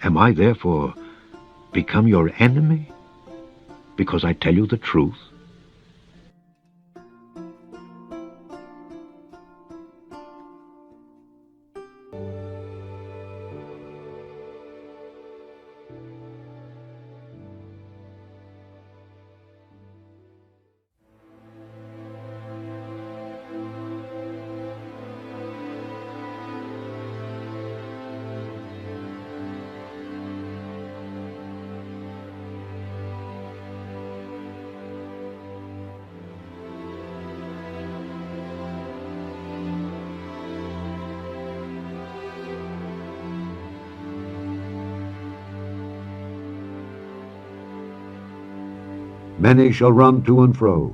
Am I therefore become your enemy because I tell you the truth? Many shall run to and fro.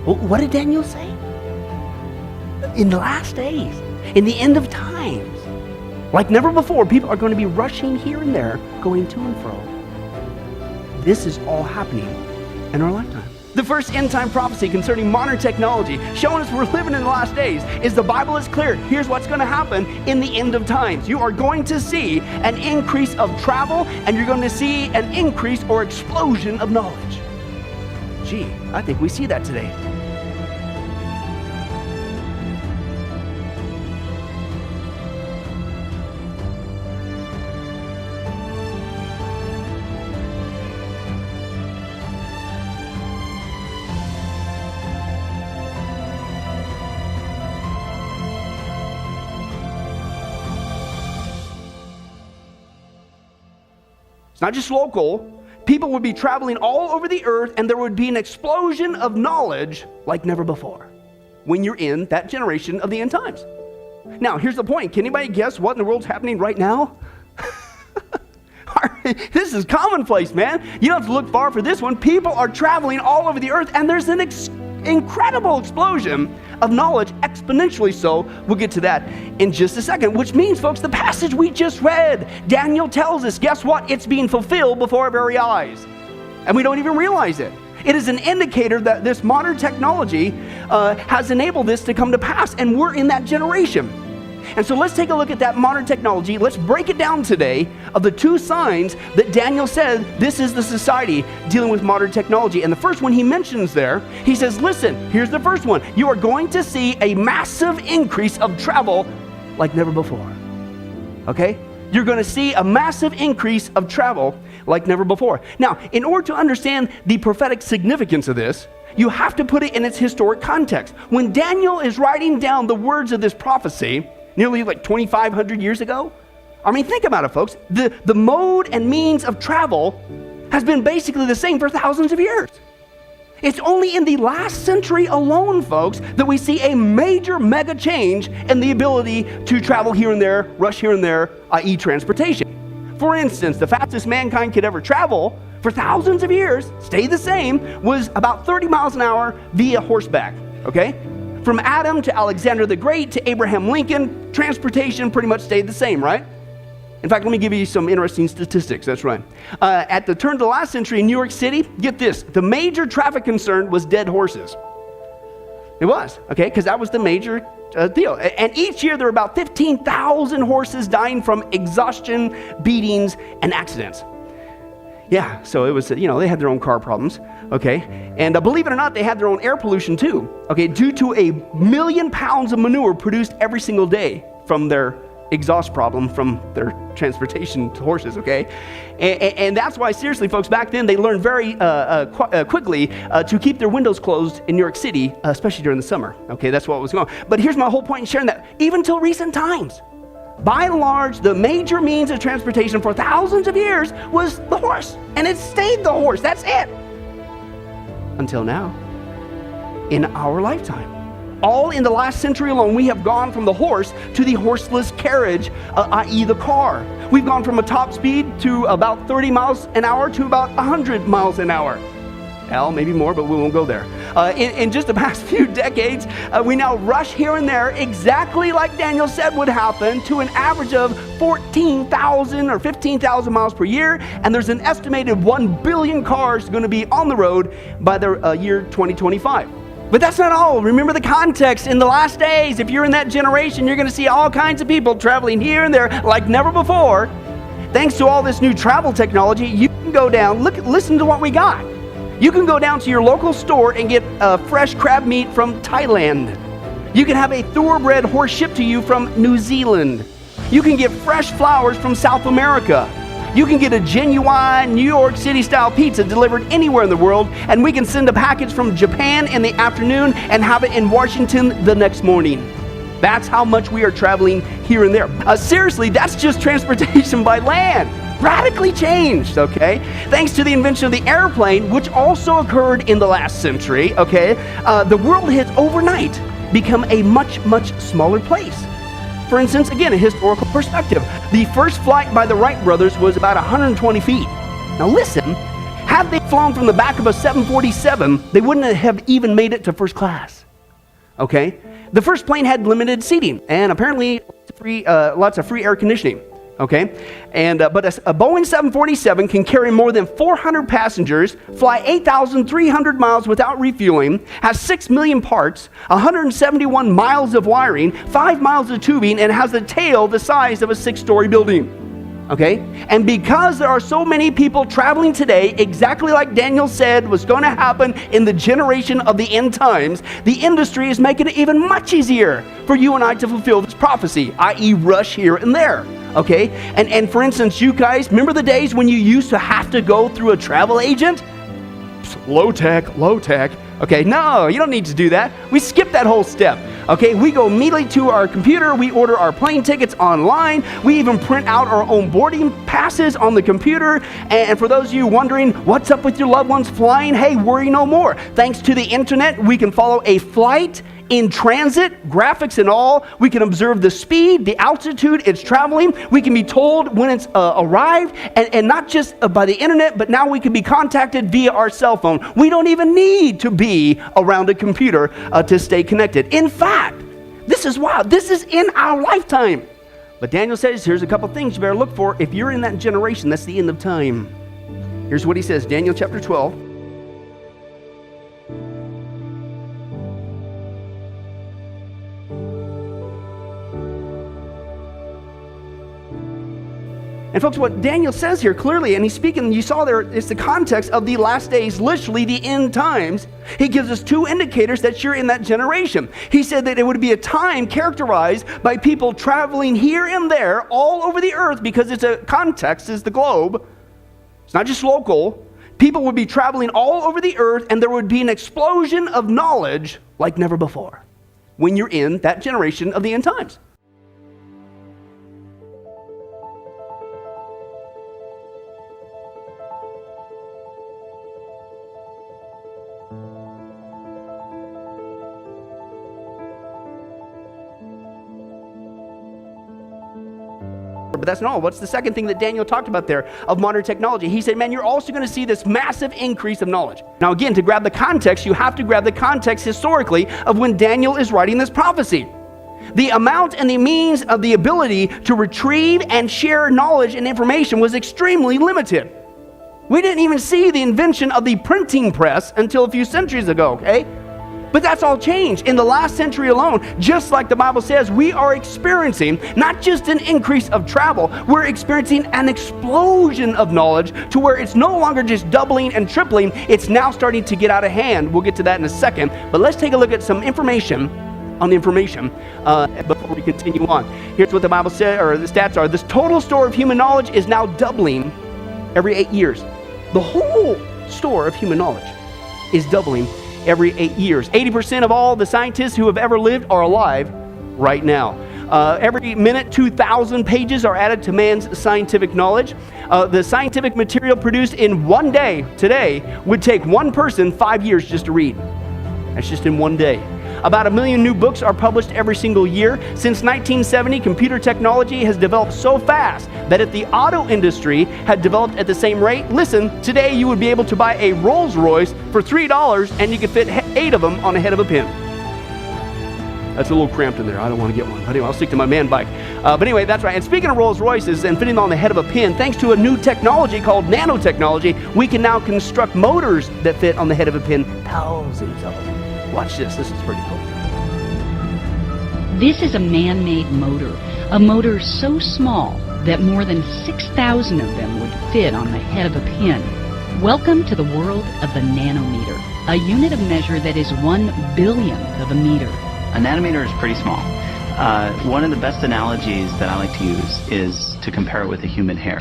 What did Daniel say? In the last days, in the end of times, like never before, people are going to be rushing here and there, going to and fro. This is all happening in our lifetime. The first end-time prophecy concerning modern technology, showing us we're living in the last days, is the Bible is clear. Here's what's going to happen in the end of times. You are going to see an increase of travel, and you're going to see an increase or explosion of knowledge. Gee, I think we see that today. It's not just local. People would be traveling all over the earth, and there would be an explosion of knowledge like never before when you're in that generation of the end times. Now, here's the point. Can anybody guess what in the world's happening right now? This is commonplace, man. You don't have to look far for this one. People are traveling all over the earth, and there's an incredible explosion of knowledge, exponentially so. We'll get to that in just a second, which means, folks, the passage we just read, Daniel tells us, guess what? It's being fulfilled before our very eyes, and we don't even realize it. It is an indicator that this modern technology has enabled this to come to pass, and we're in that generation. And so let's take a look at that modern technology. Let's break it down today of the two signs that Daniel said this is the society dealing with modern technology. And the first one he mentions there, he says, listen, here's the first one. You are going to see a massive increase of travel like never before. Okay? You're going to see a massive increase of travel like never before. Now, in order to understand the prophetic significance of this, you have to put it in its historic context. When Daniel is writing down the words of this prophecy, nearly like 2,500 years ago. I mean, think about it, folks. The mode and means of travel has been basically the same for thousands of years. It's only in the last century alone, folks, that we see a major mega change in the ability to travel here and there, rush here and there, i.e. transportation. For instance, the fastest mankind could ever travel for thousands of years, stay the same, was about 30 miles an hour via horseback, okay? From Adam to Alexander the Great to Abraham Lincoln, transportation pretty much stayed the same, right? In fact, let me give you some interesting statistics. That's right. At the turn of the last century in New York City, get this, the major traffic concern was dead horses. It was, okay, because that was the major deal. And each year there were about 15,000 horses dying from exhaustion, beatings, and accidents. Yeah, so it was, they had their own car problems, okay? And believe it or not, they had their own air pollution too, okay, due to 1 million pounds of manure produced every single day from their exhaust problem from their transportation to horses, okay? And that's why, seriously, folks, back then they learned very quickly to keep their windows closed in New York City, especially during the summer, okay? That's what was going on. But here's my whole point in sharing that. Even till recent times, by and large, the major means of transportation for thousands of years was the horse. And it stayed the horse. That's it. Until now, in our lifetime. All in the last century alone, we have gone from the horse to the horseless carriage, i.e. the car. We've gone from a top speed to about 30 miles an hour to about 100 miles an hour. Hell, maybe more, but we won't go there. In just the past few decades, we now rush here and there exactly like Daniel said would happen to an average of 14,000 or 15,000 miles per year, and there's an estimated 1 billion cars going to be on the road by the year 2025. But that's not all. Remember the context. In the last days, if you're in that generation, you're going to see all kinds of people traveling here and there like never before. Thanks to all this new travel technology, you can go down, listen to what we got. You can go down to your local store and get fresh crab meat from Thailand. You can have a thoroughbred horse shipped to you from New Zealand. You can get fresh flowers from South America. You can get a genuine New York City style pizza delivered anywhere in the world, and we can send a package from Japan in the afternoon and have it in Washington the next morning. That's how much we are traveling here and there. Seriously, that's just transportation by land. Radically changed, okay? Thanks to the invention of the airplane, which also occurred in the last century, okay? The world has overnight become a much, much smaller place. For instance, again, a historical perspective. The first flight by the Wright brothers was about 120 feet. Now listen, had they flown from the back of a 747, they wouldn't have even made it to first class, okay? The first plane had limited seating and apparently lots of free air conditioning. Okay, but a Boeing 747 can carry more than 400 passengers, fly 8,300 miles without refueling, has 6 million parts, 171 miles of wiring, 5 miles of tubing, and has a tail the size of a 6-story building. Okay, and because there are so many people traveling today, exactly like Daniel said was going to happen in the generation of the end times, the industry is making it even much easier for you and I to fulfill this prophecy, i.e. rush here and there. Okay, and for instance, you guys, remember the days when you used to have to go through a travel agent? Low tech. Okay, no, you don't need to do that. We skip that whole step. Okay, we go immediately to our computer, we order our plane tickets online, we even print out our own boarding passes on the computer, and for those of you wondering what's up with your loved ones flying, hey, worry no more. Thanks to the internet, we can follow a flight in transit, graphics and all. We can observe the speed, the altitude it's traveling. We can be told when it's arrived, and not just by the internet, but now we can be contacted via our cell phone. We don't even need to be around a computer to stay connected. In fact, this is wild. This is in our lifetime. But Daniel says, here's a couple things you better look for. If you're in that generation, that's the end of time. Here's what he says, Daniel chapter 12. And folks, what Daniel says here clearly, and he's speaking, you saw there, it's the context of the last days, literally the end times. He gives us 2 indicators that you're in that generation. He said that it would be a time characterized by people traveling here and there all over the earth, because it's a context, is the globe. It's not just local. People would be traveling all over the earth, and there would be an explosion of knowledge like never before when you're in that generation of the end times. But that's not all. What's the second thing that Daniel talked about there of modern technology? He said, man, you're also going to see this massive increase of knowledge. Now again, to grab the context, you have to grab the context historically of when Daniel is writing this prophecy. The amount and the means of the ability to retrieve and share knowledge and information was extremely limited. We didn't even see the invention of the printing press until a few centuries ago, okay? But that's all changed. In the last century alone, just like the Bible says, we are experiencing not just an increase of travel, we're experiencing an explosion of knowledge to where it's no longer just doubling and tripling, it's now starting to get out of hand. We'll get to that in a second, but let's take a look at some information on the information before we continue on. Here's what the Bible said, or the stats are. This total store of human knowledge is now doubling every 8 years. The whole store of human knowledge is doubling every 8 years. 80% of all the scientists who have ever lived are alive right now. Every minute, 2,000 pages are added to man's scientific knowledge. The scientific material produced in one day today would take one person 5 years just to read. That's just in one day. About 1 million new books are published every single year. Since 1970, computer technology has developed so fast that if the auto industry had developed at the same rate, listen, today you would be able to buy a Rolls Royce for $3 and you could fit 8 of them on the head of a pin. That's a little cramped in there. I don't want to get one. But anyway, I'll stick to my man bike. But anyway, that's right. And speaking of Rolls Royces and fitting them on the head of a pin, thanks to a new technology called nanotechnology, we can now construct motors that fit on the head of a pin, thousands of them. Watch this. This is pretty cool. This is a man-made motor, a motor so small that more than 6,000 of them would fit on the head of a pin. Welcome to the world of the nanometer, a unit of measure that is 1 billionth of a meter. A nanometer is pretty small. One of the best analogies that I like to use is to compare it with a human hair.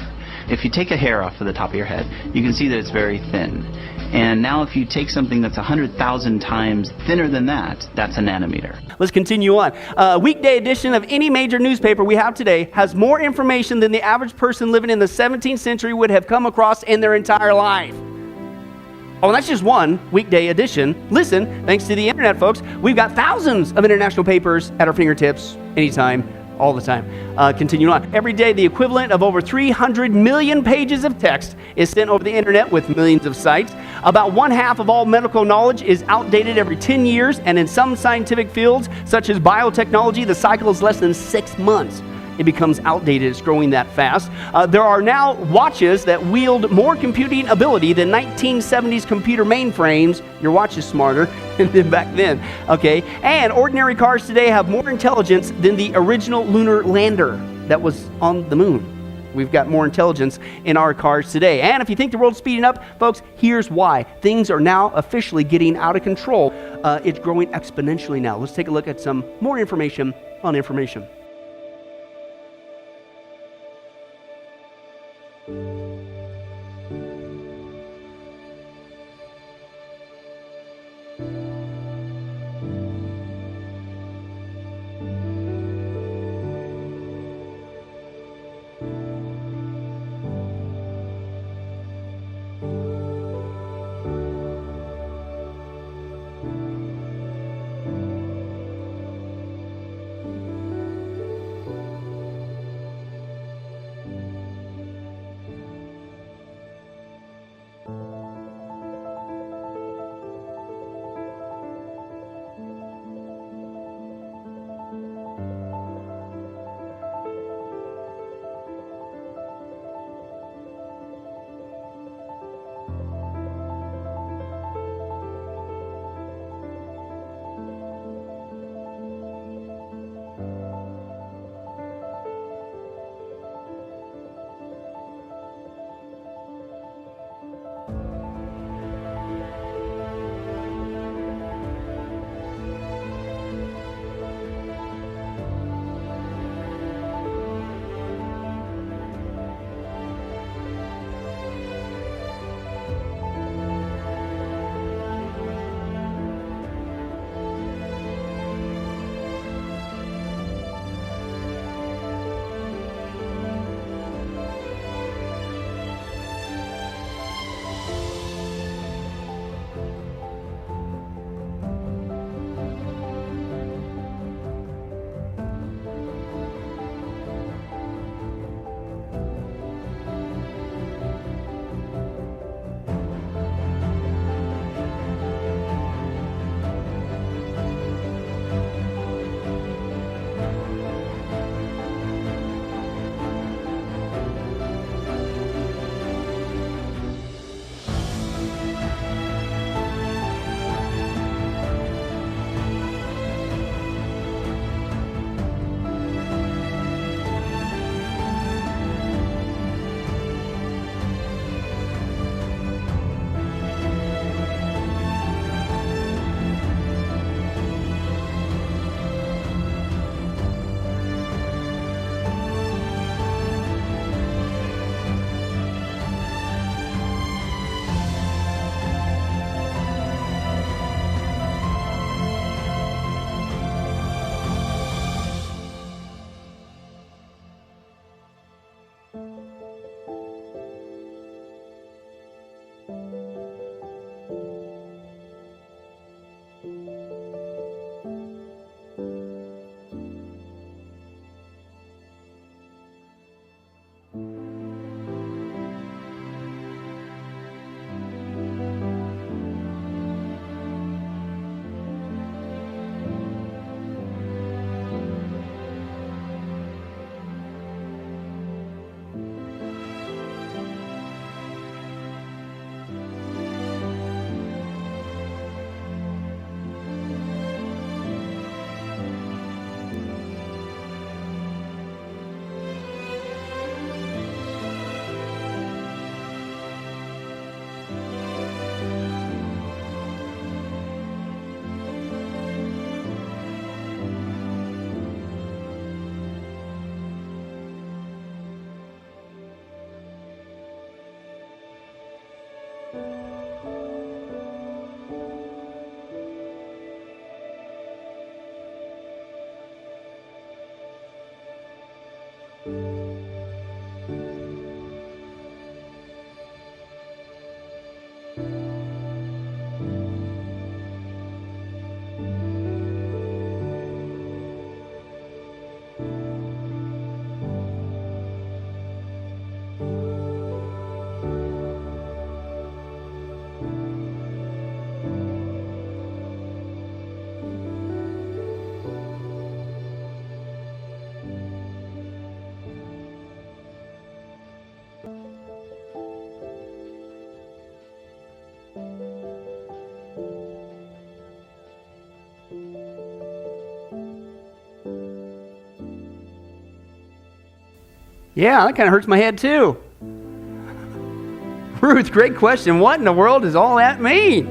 If you take a hair off of the top of your head, you can see that it's very thin. And now if you take something that's 100,000 times thinner than that, that's a nanometer. Let's continue on. A weekday edition of any major newspaper we have today has more information than the average person living in the 17th century would have come across in their entire life. Oh, that's just one weekday edition. Listen, thanks to the internet, folks, we've got thousands of international papers at our fingertips anytime, all the time. Continue on. Every day, the equivalent of over 300 million pages of text is sent over the internet with millions of sites. About 1/2 of all medical knowledge is outdated every 10 years, and in some scientific fields, such as biotechnology, the cycle is less than 6 months. It becomes outdated. It's growing that fast. There are now watches that wield more computing ability than 1970s computer mainframes. Your watch is smarter than back then, okay? And ordinary cars today have more intelligence than the original lunar lander that was on the moon. We've got more intelligence in our cars today. And if you think the world's speeding up, folks, here's why. Things are now officially getting out of control. It's growing exponentially now. Let's take a look at some more information on information. Yeah, that kind of hurts my head too. Ruth, great question. What in the world does all that mean?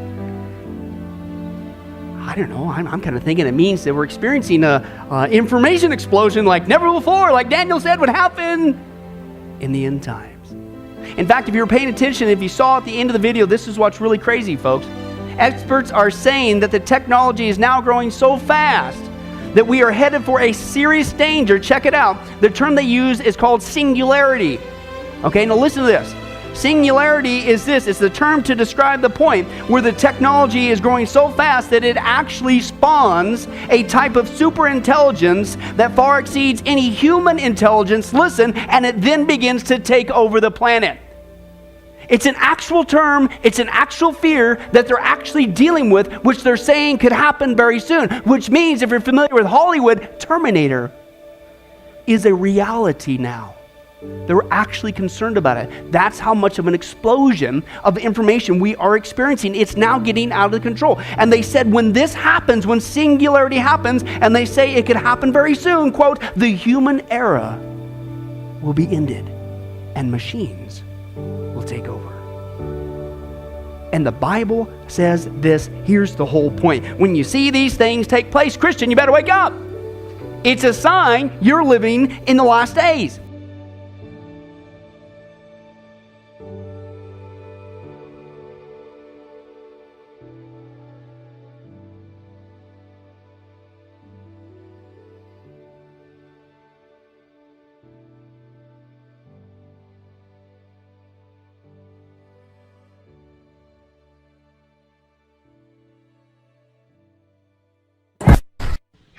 I don't know. I'm kind of thinking it means that we're experiencing a information explosion like never before, like Daniel said would happen in the end times. In fact, if you were paying attention, if you saw at the end of the video, this is what's really crazy, folks. Experts are saying that the technology is now growing so fast that we are headed for a serious danger. Check it out. The term they use is called singularity. Okay, now listen to this. Singularity is this. It's the term to describe the point where the technology is growing so fast that it actually spawns a type of super intelligence that far exceeds any human intelligence. Listen, and it then begins to take over the planet. It's an actual term, it's an actual fear that they're actually dealing with, which they're saying could happen very soon. Which means, if you're familiar with Hollywood, Terminator is a reality now. They're actually concerned about it. That's how much of an explosion of information we are experiencing. It's now getting out of control. And they said when this happens, when singularity happens, and they say it could happen very soon, quote, the human era will be ended and machines will take over. And the Bible says this. Here's the whole point. When you see these things take place, Christian, you better wake up. It's a sign you're living in the last days.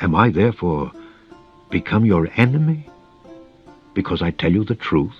Am I therefore become your enemy because I tell you the truth?